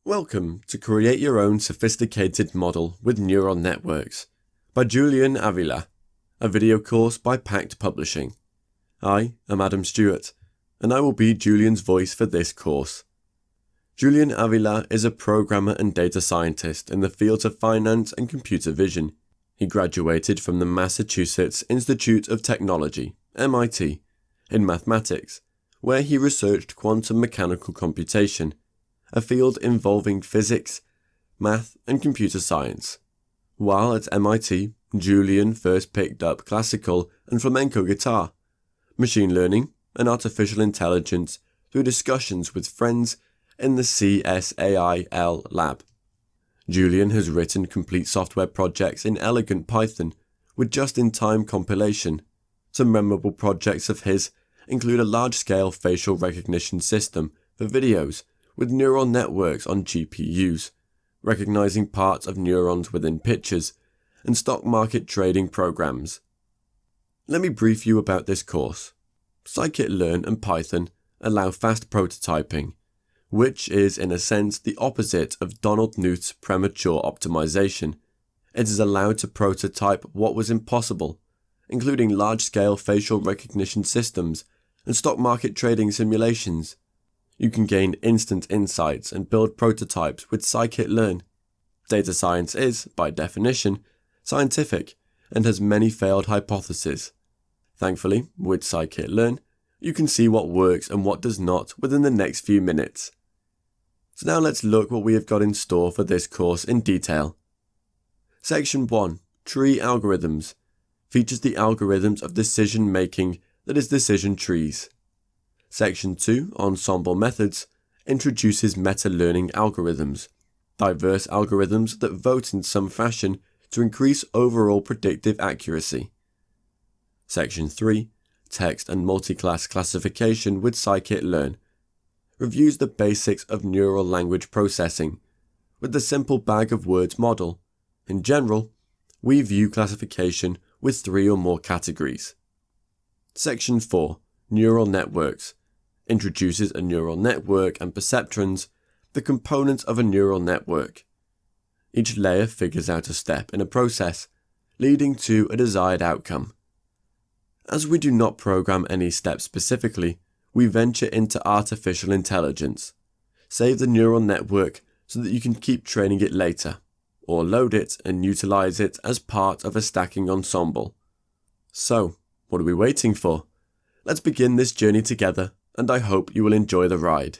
Welcome to Create Your Own Sophisticated Model with Neural Networks by Julian Avila, a video course by Pact Publishing. I am Adam Stewart, and I will be Julian's voice for this course. Julian Avila is a programmer and data scientist in the fields of finance and computer vision. He graduated from the Massachusetts Institute of Technology, MIT, in mathematics, where he researched quantum mechanical computation, a field involving physics, math, and computer science. While at MIT, Julian first picked up classical and flamenco guitar, machine learning, and artificial intelligence through discussions with friends in the CSAIL lab. Julian has written complete software projects in elegant Python with just-in-time compilation. Some memorable projects of his include a large-scale facial recognition system for videos with neural networks on GPUs, recognizing parts of neurons within pictures, and stock market trading programs. Let me brief you about this course. Scikit-learn and Python allow fast prototyping, which is in a sense the opposite of Donald Knuth's premature optimization. It is allowed to prototype what was impossible, including large-scale facial recognition systems and stock market trading simulations. You can gain instant insights and build prototypes with scikit-learn. Data science is, by definition, scientific and has many failed hypotheses. Thankfully, with scikit-learn, you can see what works and what does not within the next few minutes. So now let's look what we have got in store for this course in detail. Section 1, Tree Algorithms, features the algorithms of decision making that is decision trees. Section 2, Ensemble Methods, introduces meta-learning algorithms, diverse algorithms that vote in some fashion to increase overall predictive accuracy. Section 3, Text and Multi-Class Classification with scikit-learn, reviews the basics of neural language processing with the simple bag of words model. In general, we view classification with 3 or more categories. Section 4, Neural Networks, introduces a neural network and perceptrons, the components of a neural network. Each layer figures out a step in a process, leading to a desired outcome. As we do not program any steps specifically, we venture into artificial intelligence. Save the neural network so that you can keep training it later, or load it and utilize it as part of a stacking ensemble. So, what are we waiting for? Let's begin this journey together, and I hope you will enjoy the ride.